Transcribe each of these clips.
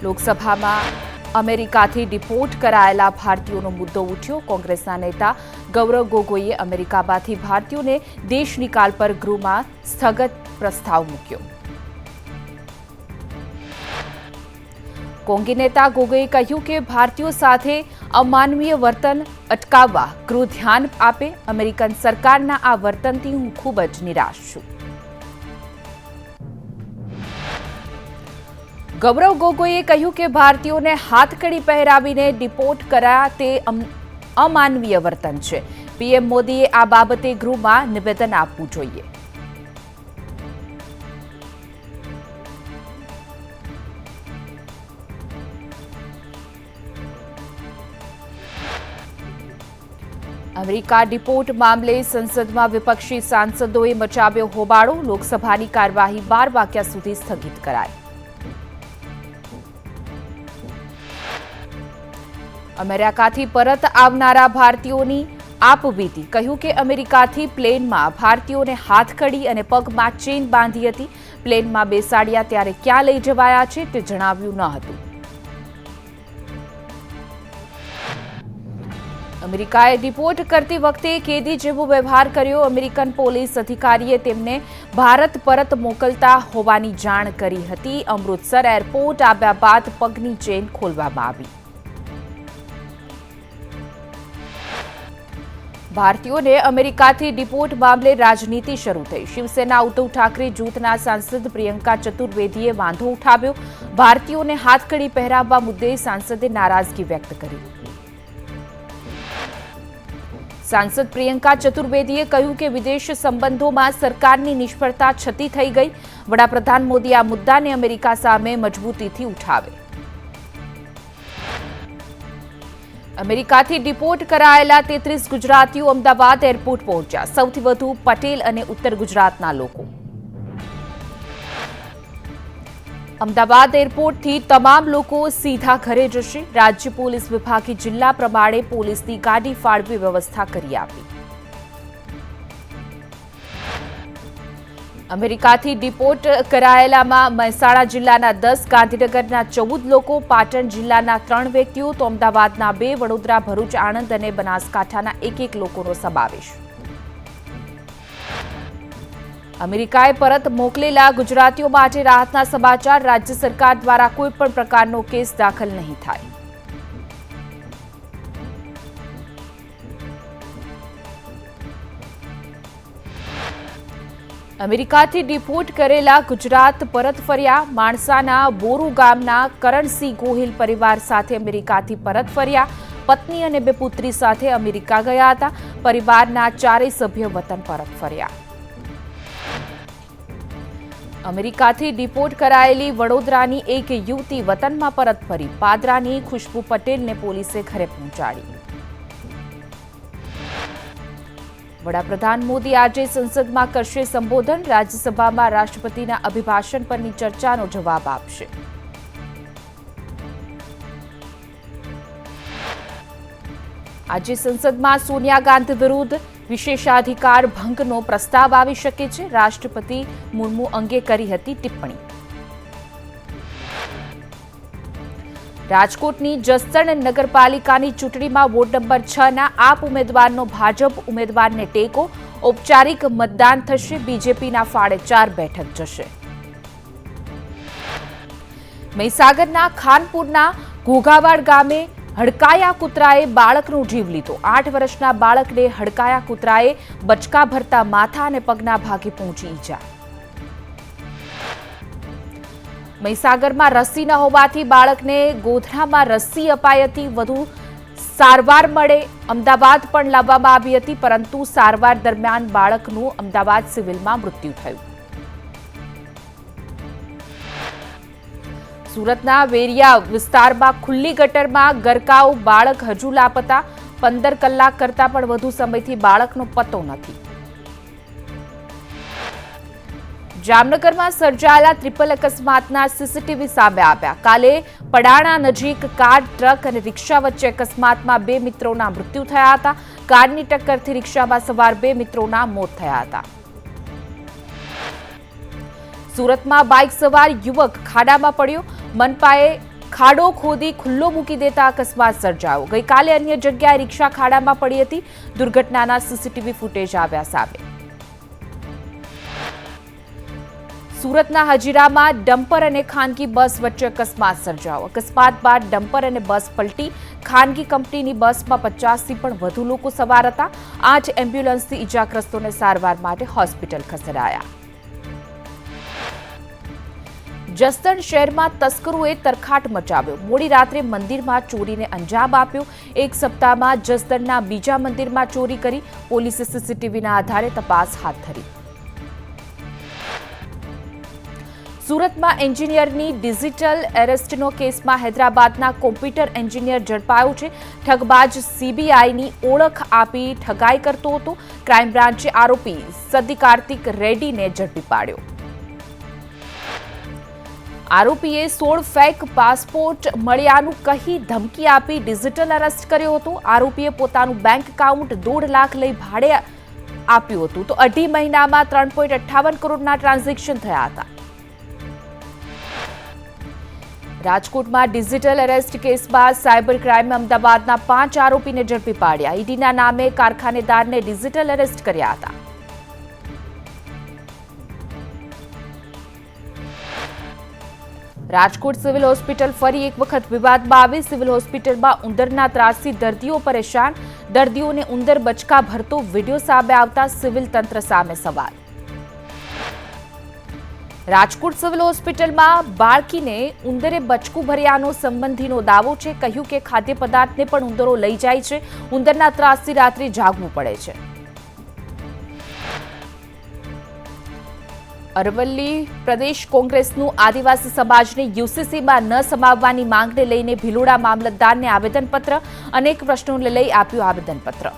લોકસભામાં અમેરિકાથી ડિપોર્ટ કરાયેલા ભારતીયોનો મુદ્દો ઉઠ્યો। કોંગ્રેસના નેતા ગૌરવ ગોગોઈએ અમેરિકામાંથી ભારતીયોને દેશ નિકાલ પર ગૃહમાં સ્થગિત પ્રસ્તાવ મૂક્યો। કોંગી નેતા ગોગોઈએ કહ્યું કે ભારતીયો સાથે અમાનવીય વર્તન અટકાવવા ગૃહ ધ્યાન આપે। અમેરિકન સરકારના આ વર્તનથી હું ખૂબ જ નિરાશ છું। ગૌરવ ગોગોઈએ કહ્યું કે ભારતીયોને હાથકડી પહેરાવીને ડિપોર્ટ કર્યા તે અમાનવીય વર્તન છે। પીએમ મોદીએ આ બાબતે ગૃહમાં નિવેદન આપવું જોઈએ। અમેરિકા ડિપોર્ટ મામલે સંસદમાં વિપક્ષી સાંસદોએ મચાવ્યો હોબાળો। લોકસભાની કાર્યવાહી 12 વાગ્યા સુધી સ્થગિત કરાઈ। અમેરિકાથી પરત આવનારા ભારતીયોની આપવીતી। કહ્યું કે અમેરિકાથી પ્લેનમાં ભારતીયોને હાથકડી અને પગમાં ચેન બાંધી હતી। પ્લેનમાં બેસાડ્યા ત્યારે ક્યાં લઈ જવાયા છે તે જણાવ્યું ન હતું। અમેરિકાએ ડિપોર્ટ કરતી વખતે કેદી જેવો વ્યવહાર કર્યો। અમેરિકન પોલીસ અધિકારીએ તેમને ભારત પરત મોકલતા હોવાની જાણ કરી હતી। અમૃતસર એરપોર્ટ આવ્યા બાદ પગની ચેન ખોલવામાં આવી। ભારતીયોને અમેરિકાથી ડિપોર્ટ મામલે રાજનીતિ શરૂ થઈ। શિવસેના ઉદ્ધવ ઠાકરે જૂથના સાંસદ પ્રિયંકા ચતુર્વેદીએ વાંધો ઉઠાવ્યો। ભારતીયોને હાથકડી પહેરાવવા મુદ્દે સાંસદે નારાજગી વ્યક્ત કરી। સાંસદ પ્રિયંકા ચતુર્વેદીએ કહ્યું કે વિદેશ સંબંધોમાં સરકારની નિષ્ફળતા છતી થઈ ગઈ। વડાપ્રધાન મોદી આ મુદ્દાને અમેરિકા સામે મજબૂતીથી ઉઠાવે। અમેરિકાથી ડિપોર્ટ કરાયેલા 33 ગુજરાતીઓ અમદાવાદ એરપોર્ટ પહોંચ્યા। સૌથી વધુ પટેલ અને ઉત્તર ગુજરાતના લોકો। અમદાવાદ એરપોર્ટથી તમામ લોકો સીધા ઘરે જશે। રાજ્ય પોલીસ વિભાગે જિલ્લા પ્રમાણે પોલીસની ગાડી ફાળવી વ્યવસ્થા કરી આપી। અમેરિકાથી ડિપોર્ટ કરાયેલામાં મહેસાણા જિલ્લાના 10, ગાંધીનગરના 14 લોકો, પાટણ જિલ્લાના 3 વ્યક્તિઓ તો અમદાવાદના 2, વડોદરા, ભરૂચ, આણંદ અને બનાસકાંઠાના 1 લોકોનો સમાવેશ। અમેરિકાએ પરત મોકલેલા ગુજરાતીઓ માટે રાહતના સમાચાર। રાજ્ય સરકાર દ્વારા કોઈપણ પ્રકારનો કેસ દાખલ નહીં થાય। અમેરિકાથી ડિપોર્ટ કરેલા ગુજરાત પરત ફર્યા। માણસાના બોરુ ગામના કરણસિંહ ગોહિલ પરિવાર સાથે અમેરિકાથી પરત ફર્યા। પત્ની અને 2 પુત્રી સાથે અમેરિકા ગયા હતા। પરિવારના 4 સભ્યો વતન પરત ફર્યા। અમેરિકાથી ડિપોર્ટ કરાયેલી વડોદરાની એક યુવતી વતનમાં પરત ફરી। પાદરાની ખુશ્બુ પટેલને પોલીસે ઘરે પહોંચાડી। વડાપ્રધાન મોદી આજે સંસદમાં કરશે સંબોધન। રાજ્યસભામાં રાષ્ટ્રપતિના અભિભાષણ પરની ચર્ચાનો જવાબ આપશે। આજે સંસદમાં સોનિયા ગાંધી વિરુદ્ધ વિશેષાધિકાર ભંગનો પ્રસ્તાવ આવી શકે છે। રાષ્ટ્રપતિ મુર્મુ અંગે કરી હતી ટિપ્પણી। રાજકોટની જસદણ નગરપાલિકાની ચૂંટણીમાં વોર્ડ નંબર 6ના આપ ઉમેદવારનો ભાજપ ઉમેદવારને ટેકો। ઔપચારિક મતદાન થશે। બીજેપીના ફાળે 4 બેઠક જશે। મહીસાગરના ખાનપુરના ઘોઘાવાડ ગામે હડકાયા કૂતરાએ બાળકનો જીવ લીધો। 8 વર્ષના બાળકને હડકાયા કૂતરાએ બચકા ભરતા માથા અને પગના ભાગે પહોંચી ઈજા। મહીસાગરમાં રસી ન હોવાથી બાળકને ગોધરામાં રસી અપાઈ હતી। વધુ સારવાર મળે અમદાવાદ પણ લાવવામાં આવી હતી, પરંતુ સારવાર દરમિયાન બાળકનું અમદાવાદ સિવિલમાં મૃત્યુ થયું। સુરતના વેરિયા વિસ્તારમાં ખુલ્લી ગટરમાં ગરકાવ બાળક હજુ લાપતા। 15 કલાક કરતા પણ વધુ સમયથી બાળકનો પત્તો નથી। જામનગરમાં સર્જાયેલા ટ્રિપલ અકસ્માતના સીસીટીવી સામે આવ્યા। કાલે પડાણા નજીક કાર, ટ્રક અને રિક્ષા વચ્ચે અકસ્માતમાં 2 મિત્રોના મૃત્યુ થયા હતા। કારની ટક્કરથી રિક્ષામાં સવાર 2 મિત્રોના મોત થયા હતા। સુરતમાં બાઇક સવાર યુવક ખાડામાં પડ્યો। મનપાએ ખાડો ખોદી ખુલ્લો મૂકી દેતા અકસ્માત સર્જાયો. ગઈકાલે અન્ય જગ્યાએ રિક્ષા ખાડામાં પડી હતી. દુર્ઘટનાના સીસીટીવી ફૂટેજ આવ્યા સામે. સુરતના હજીરામાં ડમ્પર અને ખાનગી બસ વચ્ચે અકસ્માત સર્જાયો. અકસ્માત બાદ ડમ્પર અને બસ પલટી. ખાનગી કંપનીની બસમાં 50થી પણ વધુ લોકો સવાર હતા. 8 એમ્બ્યુલન્સથી ઇજાગ્રસ્તોને સારવાર માટે હોસ્પિટલ ખસેડાયા. જસદણ શહેરમાં તસ્કરોએ તરખાટ મચાવ્યો. મોડી રાત્રે મંદિરમાં ચોરીને અંજામ આપ્યો. એક સપ્તાહમાં જસદણના બીજા મંદિરમાં ચોરી કરી. પોલીસે સીસીટીવીના આધારે તપાસ હાથ ધરી. સુરતમાં એન્જિનિયરની ડિજિટલ એરેસ્ટનો કેસમાં હૈદરાબાદના કોમ્પ્યુટર એન્જિનિયર ઝડપાયો છે. ઠગબાજ સીબીઆઈની ઓળખ આપી ઠગાઈ કરતો હતો. ક્રાઇમ બ્રાન્ચે આરોપી સદી કાર્તિક રેડ્ડીને ઝડપી પાડ્યો. આરોપીએ 16 ફેક પાસપોર્ટ મળ્યાનું કહી ધમકી આપી ડિજિટલ અરેસ્ટ કર્યો હતો. આરોપીએ પોતાનું બેંક એકાઉન્ટ 1.5 લાખ લઈ ભાડે આપ્યું હતું તો 2.5 મહિનામાં 3.58 કરોડના ટ્રાન્ઝેક્શન થયા હતા. રાજકોટમાં ડિજિટલ એરેસ્ટ કેસમાં સાયબર ક્રાઇમે અમદાવાદના 5 આરોપીને ઝડપી પાડ્યા. ઈડીના નામે કારખાનેદારને ડિજિટલ એરેસ્ટ કર્યા હતા. રાજકોટ સિવિલ હોસ્પિટલ ફરી એક વખત વિવાદમાં આવી. સિવિલ હોસ્પિટલમાં ઉંદરના ત્રાસથી દર્દીઓ પરેશાન. દર્દીઓને ઉંદર બચકા ભરતો વિડીયો સામે આવતા સિવિલ તંત્ર સામે સવાલ. રાજકોટ સિવિલ હોસ્પિટલમાં બાળકીને ઉંદરે બચકું ભર્યાનો સંબંધીનો દાવો છે. કહ્યું કે ખાદ્ય પદાર્થને પણ ઉંદરો લઈ જાય છે. ઉંદરના ત્રાસથી રાત્રે જાગવું પડે છે. અરવલ્લી પ્રદેશ કોંગ્રેસનું આદિવાસી સમાજને યુસીસીમાં ન સમાવવાની માંગને લઈને ભિલોડા મામલતદારને આવેદનપત્ર. અનેક પ્રશ્નોને લઈ આપ્યું આવેદનપત્ર.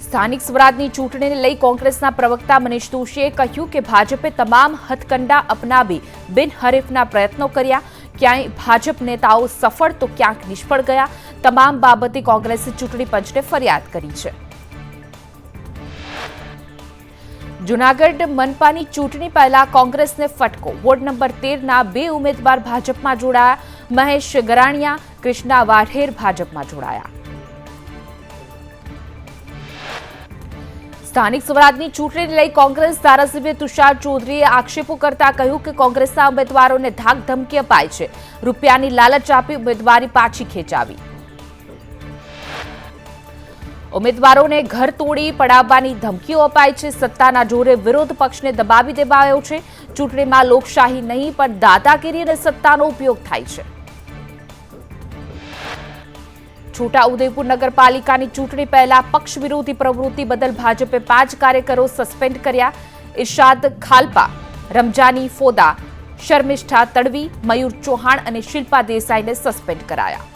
સ્થાનિક સ્વરાજની ચૂંટણીને લઈ કોંગ્રેસના પ્રવક્તા મનીષ દોશીએ કહ્યું કે ભાજપે તમામ હથકંડા અપનાવી બિનહરીફના પ્રયત્નો કર્યા. ક્યાંય ભાજપ નેતાઓ સફળ તો ક્યાંક નિષ્ફળ ગયા. તમામ બાબતે કોંગ્રેસે ચૂંટણી પંચને ફરિયાદ કરી છે. જૂનાગઢ મનપાની ચૂંટણી પહેલા કોંગ્રેસને ફટકો. વોર્ડ નંબર 13ના 2 ઉમેદવાર ભાજપમાં જોડાયા. મહેશ ગરાણીયા, કૃષ્ણા વાઢેર ભાજપમાં જોડાયા. સ્થાનિક સ્વરાજની ચૂંટણીને લઈ કોંગ્રેસ ધારાસભ્ય તુષાર ચૌધરીએ આક્ષેપો કરતા કહ્યું કે કોંગ્રેસના ઉમેદવારોને ધાક ધમકી અપાય છે. રૂપિયાની લાલચ આપી ઉમેદવારી પાછી ખેંચાવી. ઉમેદવારોને ઘર તોડી પડાવવાની ધમકીઓ અપાય છે. સત્તાના જોરે વિરોધ પક્ષને દબાવી દેવાયો છે. ચૂંટણીમાં લોકશાહી નહીં પણ દાદાગીરી અને સત્તાનો ઉપયોગ થાય છે. છોટાઉદેપુર નગરપાલિકાની ચૂંટણી પહેલા પક્ષ વિરોધી પ્રવૃત્તિ બદલ ભાજપે 5 કાર્યકરો સસ્પેન્ડ કર્યા. ઇરશાદ ખાલપા, રમજાની ફોદા, શર્મિષ્ઠા તડવી, મયુર ચૌહાણ અને શિલ્પા દેસાઈને સસ્પેન્ડ કરાયા.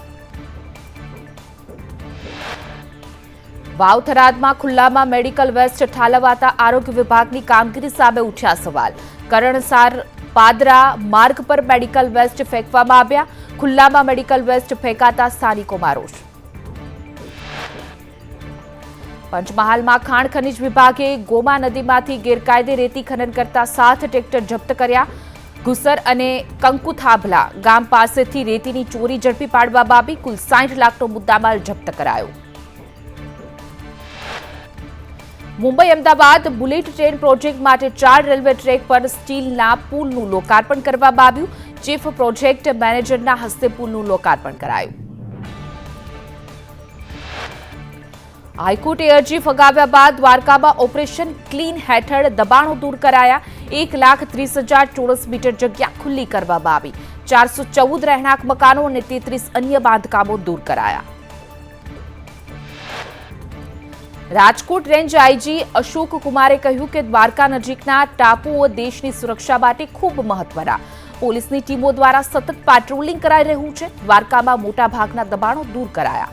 વાવ થરાદમાં ખુલ્લામાં મેડિકલ વેસ્ટ ઠાલવાતા આરોગ્ય વિભાગની કામગીરી સામે ઉઠ્યા સવાલ. કરણસાર પાદરા માર્ગ પર મેડિકલ વેસ્ટ ફેંકવામાં આવ્યા. ખુલ્લામાં મેડિકલ વેસ્ટ ફેંકાતા સ્થાનિકોમાં રોષ. પંચમહાલમાં ખાણ ખનીજ વિભાગે ગોમા નદીમાંથી ગેરકાયદે રેતી ખનન કરતા 7 ટ્રેક્ટર જપ્ત કર્યા. ઘુસર અને કંકુથાભલા ગામ પાસેથી રેતીની ચોરી ઝડપી પાડવામાં આવી. કુલ 60 લાખનો મુદ્દામાલ જપ્ત કરાયો. Mumbai Ahmedabad bullet train project માટે 4 રેલવે ટ્રેક પર સ્ટીલના પુલનું લોકાર્પણ કરવામાં આવ્યું. ચીફ પ્રોજેક્ટ મેનેજરના હસ્તે પુલનું લોકાર્પણ કરાયું. હાઈકોર્ટે અરજી ફગાવ્યા બાદ દ્વારકામાં ઓપરેશન ક્લીન હેઠળ દબાણો દૂર કરાયા. 1,30,000 ચોરસ મીટર જગ્યા ખુલ્લી કરવામાં આવી. 414 રહેણાંક મકાનો અને 33 અન્ય બાંધકામો દૂર કરાયા. રાજકોટ રેન્જ આઈજી અશોક કુમારે કહ્યું કે દ્વારકા નજીકના ટાપુઓ દેશની સુરક્ષા માટે ખૂબ મહત્વના. પોલીસની ટીમો દ્વારા સતત પેટ્રોલિંગ કરાઈ રહ્યું છે. દ્વારકામાં મોટાભાગના દબાણો દૂર કરાયા.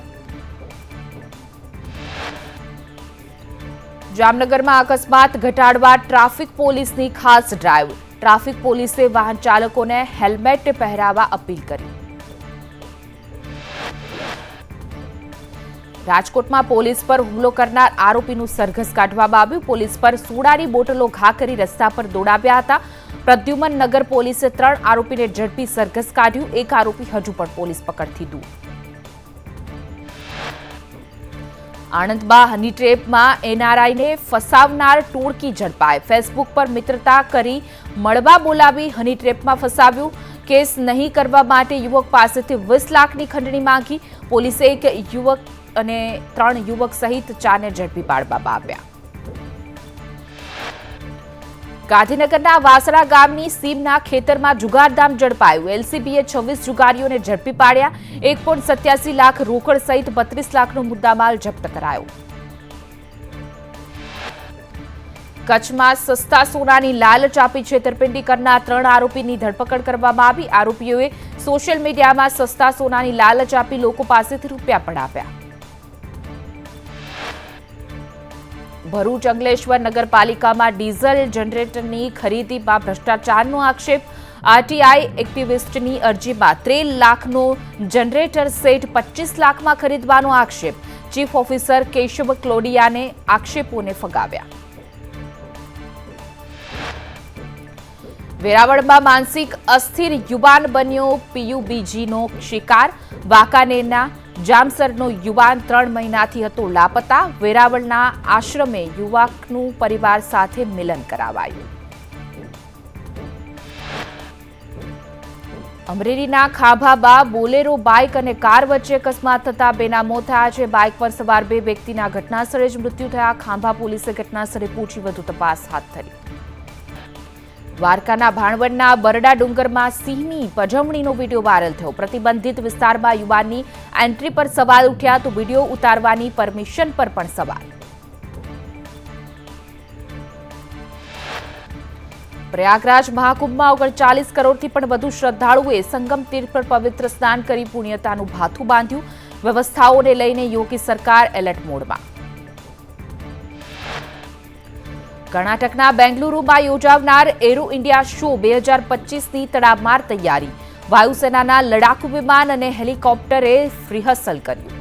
જામનગરમાં અકસ્માત ઘટાડવા ટ્રાફિક પોલીસની ખાસ ડ્રાઈવ. ટ્રાફિક પોલીસે વાહન ચાલકોને હેલ્મેટ પહેરાવવા અપીલ કરી. રાજકોટમાં પોલીસ પર હુમલો કરનાર આરોપીનું સરઘસ કાઢવામાં આવ્યું. પોલીસ પર સોડાની બોટલો ઘા કરી રસ્તા પર દોડાવ્યા હતા. પ્રદ્યુમન નગર પોલીસે 3 આરોપીને ઝડપી સરઘસ કાઢ્યું. એક આરોપી હજુ પણ પોલીસ પકડથી દૂર. આણંદમાં હની ટ્રેપમાં એનઆરઆઈને ફસાવનાર ટોળકી ઝડપાય. ફેસબુક પર મિત્રતા કરી મળવા બોલાવી હની ટ્રેપમાં ફસાવ્યું. કેસ નહીં કરવા માટે યુવક પાસેથી 20 લાખની ખંડણી માંગી. પોલીસે એક યુવક અને 3 યુવક સહિત 4ને ઝડપી પાડવામાં આવ્યા. ગાંધીનગરના વાસણા ગામની સીમના ખેતરમાં જુગારધામ ઝડપાયું. એલસીબીએ 26 જુગારીઓને ઝડપી પાડ્યા. 1.87 લાખ રોકડ સહિત 32 લાખનો મુદ્દામાલ જપ્ત કરાયો. કચ્છમાં સસ્તા સોનાની લાલચ આપી છેતરપિંડી કરનાર 3 આરોપીની ધરપકડ કરવામાં આવી. આરોપીઓએ સોશિયલ મીડિયામાં સસ્તા સોનાની લાલચ આપી લોકો પાસેથી રૂપિયા પડાવ્યા. ભરૂચ અંકલેશ્વર નગરપાલિકામાં ડીઝલ જનરેટરની ખરીદીમાં ભ્રષ્ટાચારનો આક્ષેપ. આરટીઆઈ એક્ટિવિસ્ટની અરજીમાં 13 લાખનો જનરેટર સેટ 25 લાખમાં ખરીદવાનો આક્ષેપ. ચીફ ઓફિસર કેશવ ક્લોડિયાને આક્ષેપોને ફગાવ્યા. વેરાવળમાં માનસિક અસ્થિર યુવાન બન્યો પીયુબીજીનો શિકાર. વાંકાનેરના જામસરનો યુવાન 3 મહિનાથી હતો લાપતા. વેરાવળના આશ્રમે યુવકનું પરિવાર સાથે મિલન કરાવાયું. અમરેલીના ખાંભામાં બોલેરો બાઇક અને કાર વચ્ચે અકસ્માત થતા 2ના મોત થયા છે. બાઇક પર સવાર 2 વ્યક્તિના ઘટનાસ્થળે જ મૃત્યુ થયા. ખાંભા પોલીસે ઘટનાસ્થળે પહોંચી વધુ તપાસ હાથ ધરી. દ્વારકાના ભાણવડના બરડા ડુંગરમાં સિંહની પજવણીનો વિડીયો વાયરલ થયો. પ્રતિબંધિત વિસ્તારમાં યુવાનની એન્ટ્રી પર સવાલ ઉઠ્યા તો વિડીયો ઉતારવાની પરમિશન પર પણ સવાલ. પ્રયાગરાજ મહાકુંભમાં 39 કરોડથી પણ વધુ શ્રદ્ધાળુઓએ સંગમ તીર્થ પર પવિત્ર સ્નાન કરી પુણ્યતાનું ભાથું બાંધ્યું. વ્યવસ્થાઓને લઈને યોગી સરકાર એલર્ટ મોડમાં. કર્ણાટકના બેંગલુરુમાં યોજાનાર એરો ઇન્ડિયા શો 2025ની તડામાર તૈયારી. વાયુસેનાના લડાકુ વિમાન અને હેલિકોપ્ટરે રિહર્સલ કર્યું.